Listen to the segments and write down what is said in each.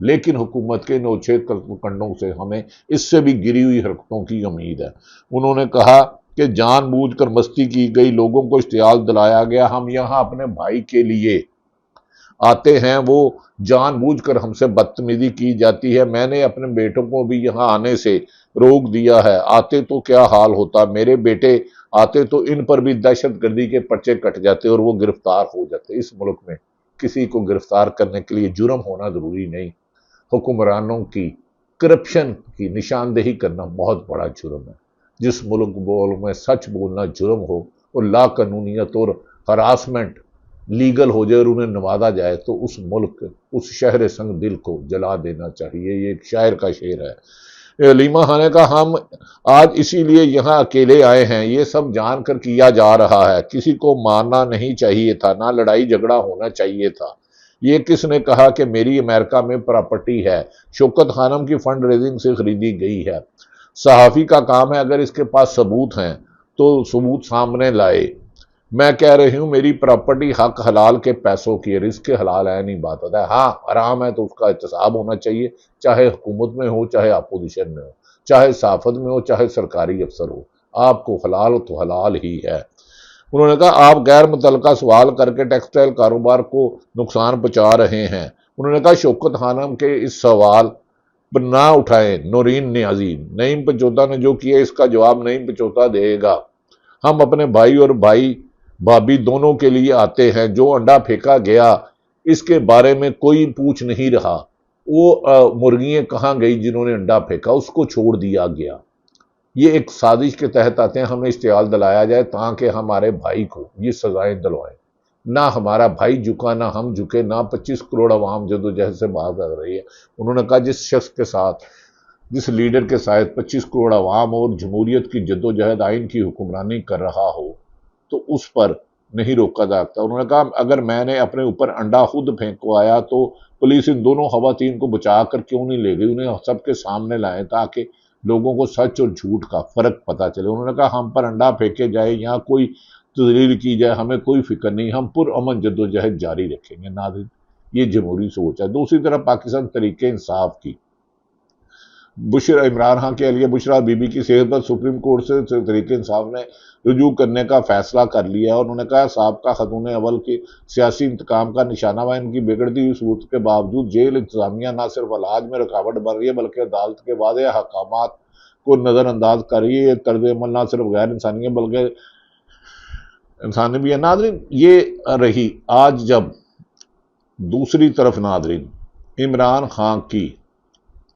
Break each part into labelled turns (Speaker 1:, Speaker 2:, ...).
Speaker 1: لیکن حکومت کے نوچے کنڈوں سے ہمیں اس سے بھی گری ہوئی حرکتوں کی امید ہے۔ انہوں نے کہا کہ جان بوجھ کر مستی کی گئی، لوگوں کو اشتعال دلایا گیا، ہم یہاں اپنے بھائی کے لیے آتے ہیں، وہ جان بوجھ کر ہم سے بدتمیزی کی جاتی ہے۔ میں نے اپنے بیٹوں کو بھی یہاں آنے سے روک دیا ہے، آتے تو کیا حال ہوتا، میرے بیٹے آتے تو ان پر بھی دہشت گردی کے پرچے کٹ جاتے اور وہ گرفتار ہو جاتے۔ اس ملک میں کسی کو گرفتار کرنے کے لیے جرم ہونا ضروری نہیں، حکمرانوں کی کرپشن کی نشاندہی کرنا بہت بڑا جرم ہے۔ جس ملک میں سچ بولنا جرم ہو اور لا قانونیت اور ہراسمنٹ لیگل ہو جائے اور انہیں نوازا جائے تو اس ملک، اس شہر سنگ دل کو جلا دینا چاہیے۔ یہ ایک شاعر کا شعر ہے۔ علیمہ خان نے کہا ہم آج اسی لیے یہاں اکیلے آئے ہیں، یہ سب جان کر کیا جا رہا ہے، کسی کو مارنا نہیں چاہیے تھا، نہ لڑائی جھگڑا ہونا چاہیے تھا۔ یہ کس نے کہا کہ میری امریکہ میں پراپرٹی ہے، شوکت خانم کی فنڈ ریزنگ سے خریدی گئی ہے۔ صحافی کا کام ہے اگر اس کے پاس ثبوت ہیں تو ثبوت سامنے لائے۔ میں کہہ رہی ہوں میری پراپرٹی حق حلال کے پیسوں کی ہے، رزق حلال ہے نہیں بات ہوتا ہے۔ ہاں حرام ہے تو اس کا احتساب ہونا چاہیے، چاہے حکومت میں ہو، چاہے اپوزیشن میں ہو، چاہے صحافت میں ہو، چاہے سرکاری افسر ہو، آپ کو حلال ہو تو حلال ہی ہے۔ انہوں نے کہا آپ غیر متعلقہ سوال کر کے ٹیکسٹائل کاروبار کو نقصان پہنچا رہے ہیں۔ انہوں نے کہا شوکت خانم کے اس سوال پر نہ اٹھائیں۔ نورین نیازی، نعیم پچوتا نے جو کیا اس کا جواب نعیم پچوتا دے گا۔ ہم اپنے بھائی اور بھابھی دونوں کے لیے آتے ہیں، جو انڈا پھینکا گیا اس کے بارے میں کوئی پوچھ نہیں رہا، وہ مرغیاں کہاں گئی جنہوں نے انڈا پھینکا، اس کو چھوڑ دیا گیا۔ یہ ایک سازش کے تحت آتے ہیں، ہمیں اشتعال دلایا جائے تاکہ ہمارے بھائی کو یہ سزائیں دلوائیں۔ نہ ہمارا بھائی جھکا، نہ ہم جھکے، نہ 25 کروڑ عوام جدوجہد سے بات کر رہی ہے۔ انہوں نے کہا جس شخص کے ساتھ، جس لیڈر کے ساتھ 25 کروڑ عوام اور جمہوریت کی جدوجہد آئین کی حکمرانی کر رہا ہو تو اس پر نہیں روکا جاتا۔ انہوں نے کہا اگر میں نے اپنے اوپر انڈا خود پھینکوایا تو پولیس ان دونوں خواتین کو بچا کر کیوں نہیں لے گئی، انہیں سب کے سامنے لائیں تاکہ لوگوں کو سچ اور جھوٹ کا فرق پتہ چلے۔ انہوں نے کہا ہم پر انڈا پھینکے جائے یا کوئی تحریر کی جائے ہمیں کوئی فکر نہیں، ہم پرامن جدوجہد جاری رکھیں گے۔ ناظرین یہ جمہوری سوچ ہے۔ دوسری طرف پاکستان تحریک انصاف کی بشرا عمران خان کے اہلیہ بشرا بی بی کی صحت پر سپریم کورٹ سے تحریک انصاف نے رجوع کرنے کا فیصلہ کر لیا ہے۔ انہوں نے کہا سابقہ خاتون اول کے سیاسی انتقام کا نشانہ ہے، ان کی بگڑتی ہوئی صورت کے باوجود جیل انتظامیہ نہ صرف علاج میں رکاوٹ بن رہی ہے بلکہ عدالت کے واضح احکامات کو نظر انداز کر رہی ہے۔ یہ طرز عمل نہ صرف غیر انسانی ہے بلکہ انسانی بھی ہے۔ ناظرین یہ رہی آج جب دوسری طرف ناظرین عمران خان کی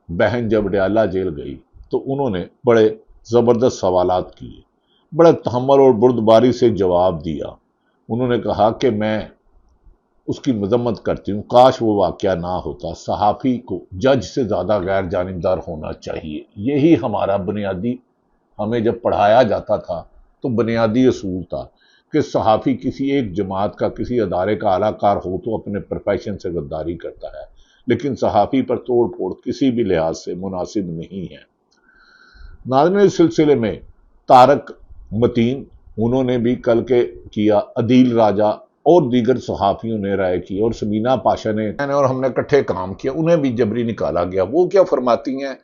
Speaker 1: بہن جب ڈیالہ جیل گئی تو انہوں نے بڑے زبردست سوالات کیے، بڑے تحمل اور بردباری سے جواب دیا۔ انہوں نے کہا کہ میں اس کی مذمت کرتی ہوں، کاش وہ واقعہ نہ ہوتا، صحافی کو جج سے زیادہ غیر جانبدار ہونا چاہیے۔ یہی ہمارا بنیادی، ہمیں جب پڑھایا جاتا تھا تو بنیادی اصول تھا کہ صحافی کسی ایک جماعت کا، کسی ادارے کا اعلی کار ہو تو اپنے پروفیشن سے غداری کرتا ہے، لیکن صحافی پر توڑ پھوڑ کسی بھی لحاظ سے مناسب نہیں ہے۔ ناظرین اس سلسلے میں طارق متین انہوں نے بھی کل کے کیا، عدیل راجہ اور دیگر صحافیوں نے رائے کی اور سبینہ پاشا نے اور ہم نے کٹھے کام کیا، انہیں بھی جبری نکالا گیا۔ وہ کیا فرماتی ہیں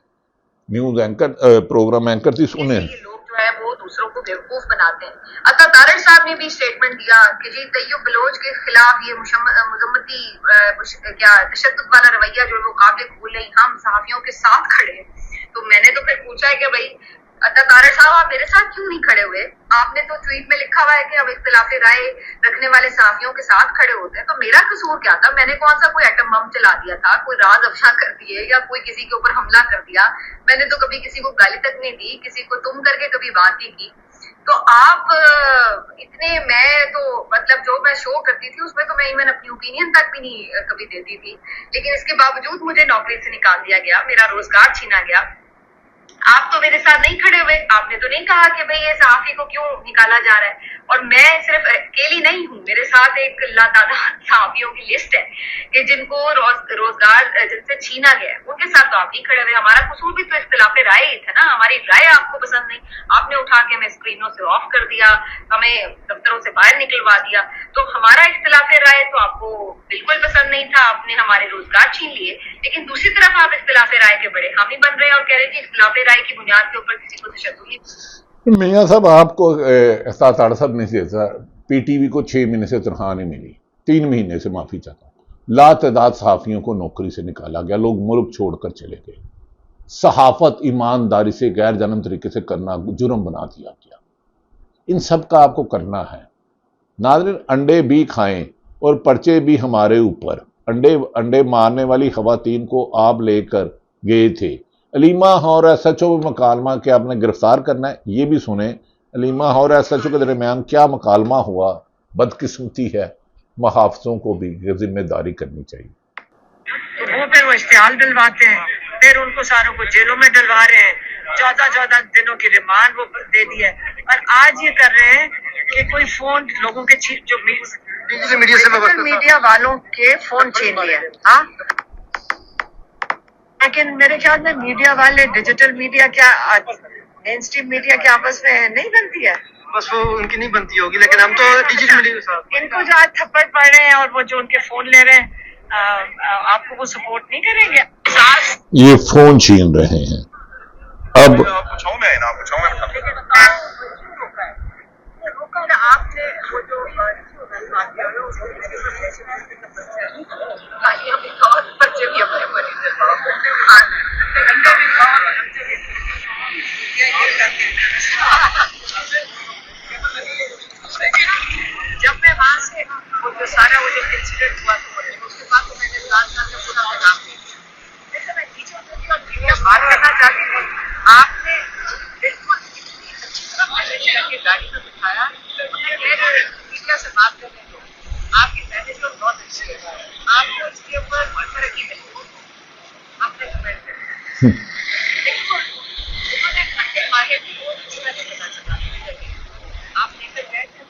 Speaker 1: نیوز اینکر، پروگرام اینکر تھی، انہیں
Speaker 2: لوگ جو ہے وہ دوسروں کو بیوقوف بناتے ہیں۔ عطا طارق صاحب نے بھی اسٹیٹمنٹ دیا کہ جی طیب بلوچ کے خلاف یہ مذمتی تشدد والا رویہ جو ہے وہ قابل قبول نہیں، ہم صحافیوں کے ساتھ کھڑے ہیں۔ تو میں نے تو پھر پوچھا ہے کہ بھائی عطا طارق صاحب آپ میرے ساتھ کیوں نہیں کھڑے ہوئے؟ آپ نے تو ٹویٹ میں لکھا ہوا ہے کہ ہم اختلاف رائے رکھنے والے صحافیوں کے ساتھ کھڑے ہوتے ہیں، تو میرا قصور کیا تھا؟ میں نے کون سا کوئی ایٹم بم چلا دیا تھا، کوئی راز افشا کر دیے یا کوئی کسی کے اوپر حملہ کر دیا؟ میں نے تو کبھی کسی کو گالی تک نہیں دی، کسی کو تم کر کے کبھی بات نہیں کی۔ تو آپ اتنے، میں تو مطلب جو میں شو کرتی تھی اس میں تو میں ایون اپنی اوپینین تک بھی نہیں کبھی دیتی تھی، لیکن اس کے باوجود مجھے نوکری سے نکال دیا گیا، میرا روزگار چھینا گیا۔ آپ تو میرے ساتھ نہیں کھڑے ہوئے، آپ نے تو نہیں کہا کہ بھئی یہ صحافی کو کیوں نکالا جا رہا ہے۔ اور میں صرف اکیلی نہیں ہوں، میرے ساتھ ایک لاتعداد صحافیوں کی لسٹ ہے کہ جن کو روزگار جن سے چھینا گیا ہے، ان کے ساتھ تو آپ ہی کھڑے ہوئے. ہمارا قصور بھی تو اختلاف رائے ہی تھا نا. ہماری رائے آپ کو پسند نہیں، آپ نے اٹھا کے ہمیں اسکرینوں سے آف کر دیا، ہمیں دفتروں سے باہر نکلوا دیا. تو ہمارا اختلاف رائے تو آپ کو بالکل پسند نہیں تھا، آپ نے ہمارے روزگار چھین لیے. لیکن دوسری طرف آپ اختلاف رائے کے بڑے حامی بن رہے ہیں اور کہہ رہے ہیں کہ اختلاف رائے کی بنیاد کے اوپر کسی کو تشدد نہیں.
Speaker 1: میاں صاحب آپ کو احساس صاحب نہیں دیتا، پی ٹی وی کو 6 مہینے سے تنخواہ نہیں ملی، 3 مہینے سے معافی چاہتا ہوں. لاتعداد صحافیوں کو نوکری سے نکالا گیا، لوگ ملک چھوڑ کر چلے گئے. صحافت ایمانداری سے غیر جانم طریقے سے کرنا جرم بنا دیا گیا. ان سب کا آپ کو کرنا ہے. ناظرین، انڈے بھی کھائیں اور پرچے بھی ہمارے اوپر. انڈے مارنے والی خواتین کو آپ لے کر گئے تھے. علیمہ اور ایس ایچ او مکالمہ کہ آپ نے گرفتار کرنا ہے، یہ بھی سنیں. علیمہ اور ایس ایچ او کے درمیان کیا مکالمہ ہوا. بدقسمتی ہے، محافظوں کو بھی یہ ذمہ داری کرنی چاہیے.
Speaker 3: وہ پھر وہ اشتعال ڈلواتے ہیں، پھر ان کو ساروں کو جیلوں میں ڈلوا رہے ہیں. 14 دنوں کی ریمانڈ وہ دے دی ہے. اور آج یہ کر رہے ہیں کہ کوئی فون لوگوں کے جو ڈیجیٹل میڈیا والوں کے فون چھین لیا. ہاں، لیکن میرے خیال میں میڈیا والے ڈیجیٹل میڈیا کیا مین اسٹریم میڈیا کے آپس میں نہیں بنتی ہے. بس وہ ان کی نہیں بنتی ہوگی، لیکن ہم تو ڈیجیٹل میڈیا ان کو جو آج تھپڑ پڑ رہے ہیں اور وہ جو ان کے فون لے رہے ہیں، آپ کو وہ سپورٹ نہیں کریں گے.
Speaker 1: یہ فون چھین رہے ہیں. اب
Speaker 3: آپ نے وہ جو جب میں وہاں سے وہ جو سارا وہ جو انسیڈنٹ ہوا تو اس کے بعد تو میں نے رات کا پورا پیغام دیا. لیکن میں نیچے اتری اور میڈیا بات کرنا چاہتی ہوں. آپ نے بالکل اچھی طرح کے گاڑی میں بٹھایا، میڈیا سے بات کرنے کو. آپ کے مینیجر بہت اچھے ہیں، آپ کو اس کے اوپر ترقی نہیں آپ نے کمنٹ کر لیکن انہوں نے گھنٹے مارے بھی وہ اس طرح سے پتا چلا آپ لے کر گئے تھے.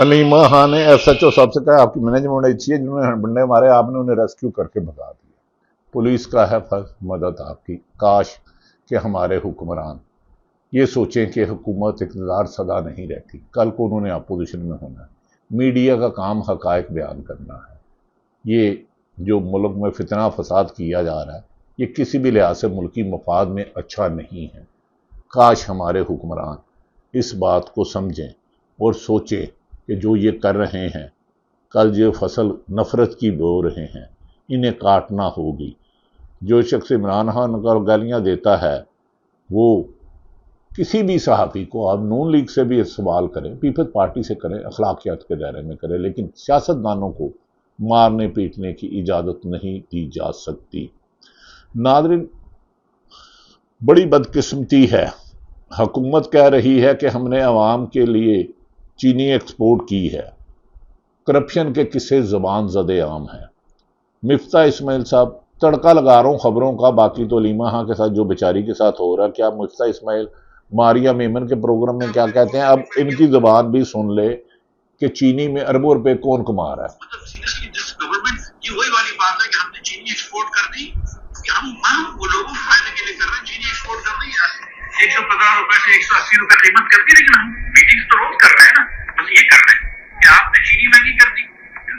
Speaker 1: علیمہ خان نے ایس ایچ او صاحب سے کہا آپ کی مینجمنٹ اچھی ہے، جنہوں نے بنڈے مارے آپ نے انہیں ریسکیو کر کے بھگا دیا. پولیس کا ہے فرض مدد آپ کی. کاش کہ ہمارے حکمران یہ سوچیں کہ حکومت اقتدار سدا نہیں رہتی، کل کو انہوں نے اپوزیشن میں ہونا ہے. میڈیا کا کام حقائق بیان کرنا ہے. یہ جو ملک میں فتنہ فساد کیا جا رہا ہے یہ کسی بھی لحاظ سے ملکی مفاد میں اچھا نہیں ہے. کاش ہمارے حکمران اس بات کو سمجھیں اور سوچیں کہ جو یہ کر رہے ہیں، کل جو فصل نفرت کی بو رہے ہیں انہیں کاٹنا ہوگی. جو شخص عمران خان کو گالیاں دیتا ہے وہ کسی بھی صحافی کو آپ نون لیگ سے بھی سوال کریں، پیپلز پارٹی سے کریں، اخلاقیات کے دائرے میں کریں، لیکن سیاستدانوں کو مارنے پیٹنے کی اجازت نہیں دی جا سکتی. ناظرین، بڑی بدقسمتی ہے. حکومت کہہ رہی ہے کہ ہم نے عوام کے لیے چینی ایکسپورٹ کی ہے. کرپشن کے قصے زبان زدے عام ہیں. مفتاح اسماعیل صاحب، تڑکا لگا رہا ہوں خبروں کا، باقی تو علیمہ خان کے ساتھ جو بیچاری کے ساتھ ہو رہا ہے، کیا مفتاح اسماعیل ماریا میمن کے پروگرام میں کیا کہتے ہیں، اب ان کی زبان بھی سن لے کہ چینی میں اربوں روپے کون کما رہا ہے.
Speaker 4: یہ وہی والی بات ہے کہ ہم نے چینی ایکسپورٹ کر دی کہ ہم وہ لوگوں کے فائدے کے لیے کر رہے ہیں. چینی ایکسپورٹ کر دی 150 روپے سے 180 روپے قیمت کر دی، لیکن ہم میٹنگ تو روز کر رہے ہیں نا. بس یہ کر رہے ہیں کہ آپ نے چینی مہنگی کر دی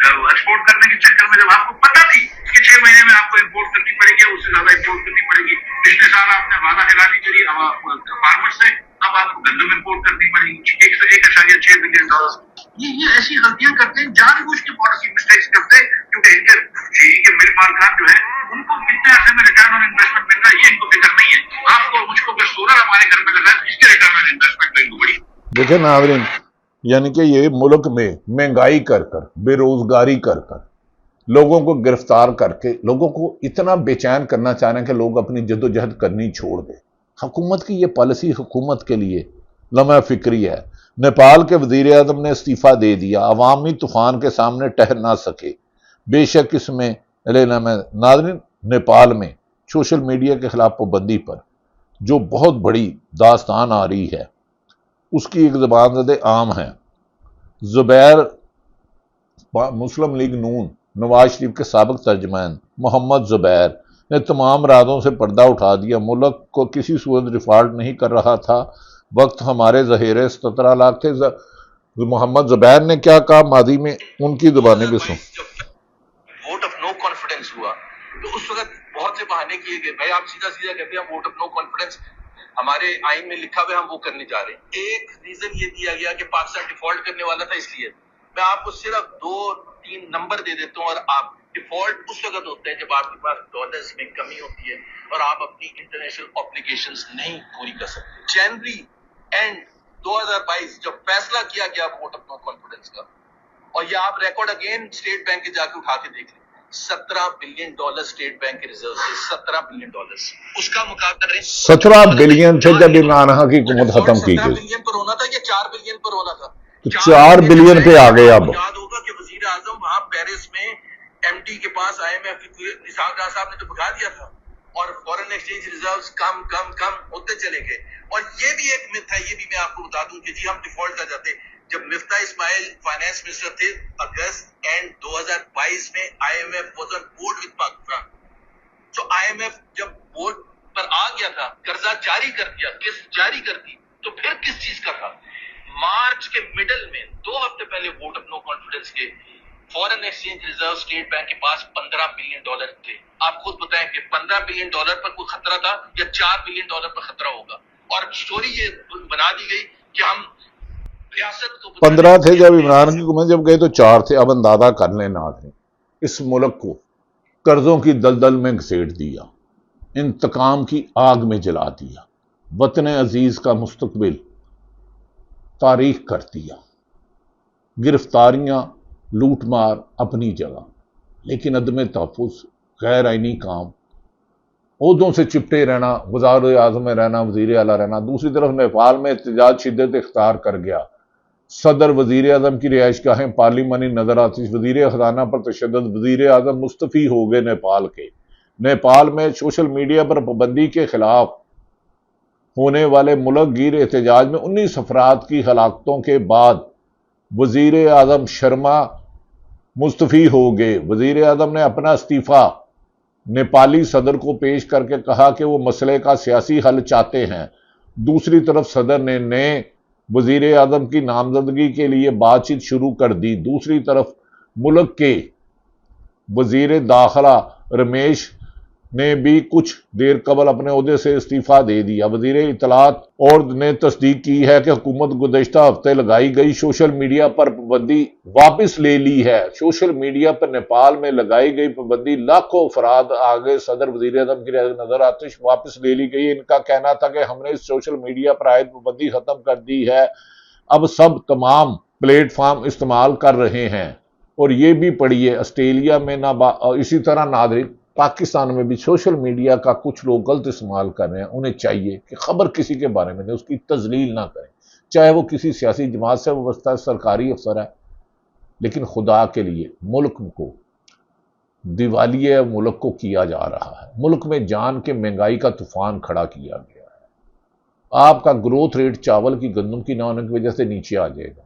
Speaker 4: ایکسپورٹ کرنے کے چکر میں، جب آپ کو پتا تھی کہ 6 مہینے میں آپ کو امپورٹ کرنی پڑے گی، اس سے زیادہ امپورٹ کرنی پڑے گی. پچھلے سال آپ نے وعدہ خلافی کری فارمر سے، اب آپ کو گندم امپورٹ کرنی پڑے گی 1.6 بلین ڈالر. یہ ایسی غلطیاں کرتے ہیں، جان بوجھ کے پالیسی مسٹیکس کرتے ہیں، کیونکہ ان کے چینی کے مل مالکان جو ہے ان کو کتنے عرصے میں ریٹرن آن انویسٹمنٹ مل رہا ہے یہ ان کو فکر نہیں ہے. آپ کو مجھ کو اگر سولر ہمارے گھر میں لگا ہے اس کے ریٹرن آن انویسٹمنٹ ان کو بڑی.
Speaker 1: دیکھیں ناظرین، یعنی کہ یہ ملک میں مہنگائی کر کر، بے روزگاری کر کر، لوگوں کو گرفتار کر کے لوگوں کو اتنا بے چین کرنا چاہ رہے ہیں کہ لوگ اپنی جد و جہد کرنی چھوڑ دیں. حکومت کی یہ پالیسی حکومت کے لیے لمحہ فکری ہے. نیپال کے وزیر اعظم نے استعفیٰ دے دیا، عوامی طوفان کے سامنے ٹہر نہ سکے. بے شک اس میں ناظرین، نیپال میں سوشل میڈیا کے خلاف پابندی پر جو بہت بڑی داستان آ رہی ہے اس کی ایک زبان زدے عام ہے. زبیر مسلم لیگ نون نواز شریف کے سابق ترجمان محمد زبیر نے تمام رازوں سے پردہ اٹھا دیا. ملک کو کسی صورت ڈیفالٹ نہیں کر رہا تھا. وقت ہمارے ذخیرے 17 لاکھ تھے. محمد زبیر نے کیا کہا ماضی میں، ان کی زبانیں بھی سن.
Speaker 5: ووٹ آف نو کانفیڈنس ہوا تو اس وقت بہت سے بہانے کیے گئے. بھائی آپ سیدھا سیدھا کہتے ہیں ووٹ آف نو کانفیڈنس ہمارے آئین میں لکھا ہوا ہے، ہم وہ کرنے جا رہے ہیں. ایک ریزن یہ دیا گیا کہ پاکستان ڈیفالٹ کرنے والا تھا، اس لیے میں آپ کو صرف 2-3 نمبر دے دیتا ہوں. اور آپ ڈیفالٹ اس وقت ہوتا ہے جب آپ کے پاس ڈالرز میں کمی ہوتی ہے اور آپ اپنی انٹرنیشنل آبلیگیشنز نہیں پوری کر سکتے. جنوری اینڈ 2022 جب فیصلہ کیا گیا ووٹ آف نو کانفیڈنس کا، اور یہ آپ ریکارڈ اگین اسٹیٹ بینک کے جا کے اٹھا کے دیکھ لیں، $17 بلین اسٹیٹ بینک کے ریزرو سے $17 بلین. اس کا مقابلہ
Speaker 1: 17 بلین تھے جب عمران خان کی حکومت ختم کی
Speaker 5: 17
Speaker 1: گئی.
Speaker 5: بلین پر ہونا تھا یا 4 بلین پر ہونا تھا؟
Speaker 1: 4 بلین پہ آ گئے. اب
Speaker 5: یاد ہوگا کہ وزیر اعظم وہاں پیرس میں ایم ٹی کے پاس IMF نثار ڈار صاحب نے تو بھگا دیا تھا، اور فورن ایکسچینج ریزروز کم کم کم ہوتے چلے گئے. اور یہ بھی ایک myth ہے، یہ بھی میں آپ کو بتا دوں کہ جی ہم ڈیفالٹ کر جاتے. جب مفتاح اسماعیل فائنانس منسٹر تھے اگست اینڈ 2022 میں IMF was on board with Pakistan. تو IMF جب بورڈ پر آ گیا تھا، قرضہ جاری کر دیا، قسط جاری کر دی، تو پھر کس چیز کا تھا؟ مارچ کے مڈل میں 2 ہفتے پہلے ووٹ آف نو کانفیڈنس کے foreign exchange reserve state bank کے پاس $15 بلین تھے. آپ خود بتائیں کہ $15 بلین پر کوئی خطرہ تھا یا $4 بلین پر خطرہ ہوگا؟ اور سٹوری یہ بنا دی گئی کہ ہم ریاست کو
Speaker 1: 15 تھے جب عمران کی حکومت جب گئے تو 4 تھے. اب اندازہ کر لیں ناظرین، اس ملک کو قرضوں کی دلدل میں گھسیٹ دیا، انتقام کی آگ میں جلا دیا، وطن عزیز کا مستقبل تاریخ کر دیا. گرفتاریاں، لوٹ مار اپنی جگہ، لیکن عدم تحفظ، غیر آئینی کام، عہدوں سے چپٹے رہنا، وزیر اعظم میں رہنا، وزیر اعلیٰ رہنا. دوسری طرف نیپال میں احتجاج شدت اختیار کر گیا. صدر، وزیر اعظم کی رہائش گاہیں پارلیمانی نظر آتی، وزیر خزانہ پر تشدد. وزیر اعظم مستعفی ہو گئے نیپال کے. نیپال میں سوشل میڈیا پر پابندی کے خلاف ہونے والے ملک گیر احتجاج میں 19 افراد کی ہلاکتوں کے بعد وزیر اعظم شرما مستعفی ہو گئے. وزیر اعظم نے اپنا استعفیٰ نیپالی صدر کو پیش کر کے کہا کہ وہ مسئلے کا سیاسی حل چاہتے ہیں. دوسری طرف صدر نے نئے وزیر اعظم کی نامزدگی کے لیے بات چیت شروع کر دی. دوسری طرف ملک کے وزیر داخلہ رمیش نے بھی کچھ دیر قبل اپنے عہدے سے استعفیٰ دے دیا. وزیر اطلاعات اور نے تصدیق کی ہے کہ حکومت گزشتہ ہفتے لگائی گئی سوشل میڈیا پر پابندی واپس لے لی ہے. سوشل میڈیا پر نیپال میں لگائی گئی پابندی لاکھوں افراد آگے صدر، وزیر اعظم کی نظر آتش واپس لے لی گئی. ان کا کہنا تھا کہ ہم نے اس سوشل میڈیا پر عائد پابندی ختم کر دی ہے، اب سب تمام پلیٹ فارم استعمال کر رہے ہیں. اور یہ بھی پڑھیے آسٹریلیا میں اسی طرح ناظرین پاکستان میں بھی سوشل میڈیا کا کچھ لوگ غلط استعمال کر رہے ہیں. انہیں چاہیے کہ خبر کسی کے بارے میں نہیں، اس کی تذلیل نہ کریں، چاہے وہ کسی سیاسی جماعت سے وابستہ ہے، سرکاری افسر ہے. لیکن خدا کے لیے ملک کو دیوالیے ملک کو کیا جا رہا ہے. ملک میں جان کے مہنگائی کا طوفان کھڑا کیا گیا ہے. آپ کا گروتھ ریٹ چاول کی، گندم کی نہ ہونے کی وجہ سے نیچے آ جائے گا.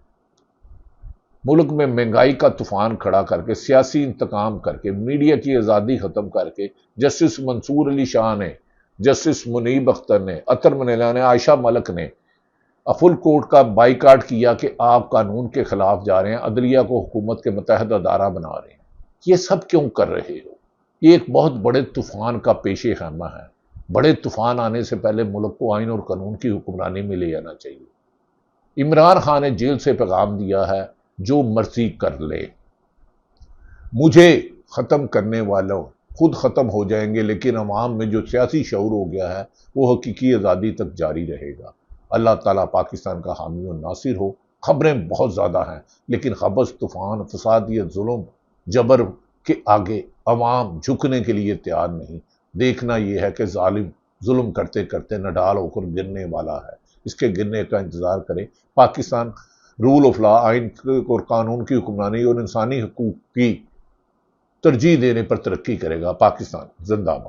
Speaker 1: ملک میں مہنگائی کا طوفان کھڑا کر کے، سیاسی انتقام کر کے، میڈیا کی آزادی ختم کر کے، جسٹس منصور علی شاہ نے، جسٹس منیب اختر نے، عطر منیلا نے، عائشہ ملک نے فل کورٹ کا بائیکاٹ کیا کہ آپ قانون کے خلاف جا رہے ہیں، عدلیہ کو حکومت کے متحد ادارہ بنا رہے ہیں. یہ سب کیوں کر رہے ہو؟ یہ ایک بہت بڑے طوفان کا پیش خیمہ ہے. بڑے طوفان آنے سے پہلے ملک کو آئین اور قانون کی حکمرانی میں لے آنا چاہیے. عمران خان نے جیل سے پیغام دیا ہے، جو مرضی کر لے، مجھے ختم کرنے والوں خود ختم ہو جائیں گے، لیکن عوام میں جو سیاسی شعور ہو گیا ہے وہ حقیقی آزادی تک جاری رہے گا. اللہ تعالیٰ پاکستان کا حامی و ناصر ہو. خبریں بہت زیادہ ہیں، لیکن خبث، طوفان، فسادیت، ظلم، جبر کے آگے عوام جھکنے کے لیے تیار نہیں. دیکھنا یہ ہے کہ ظالم ظلم کرتے کرتے نڈال ہو کر گرنے والا ہے. اس کے گرنے کا انتظار کریں. پاکستان رول آف لا، آئین اور قانون کی حکمرانی اور انسانی حقوق کی ترجیح دینے پر ترقی کرے گا. پاکستان زندہ باد.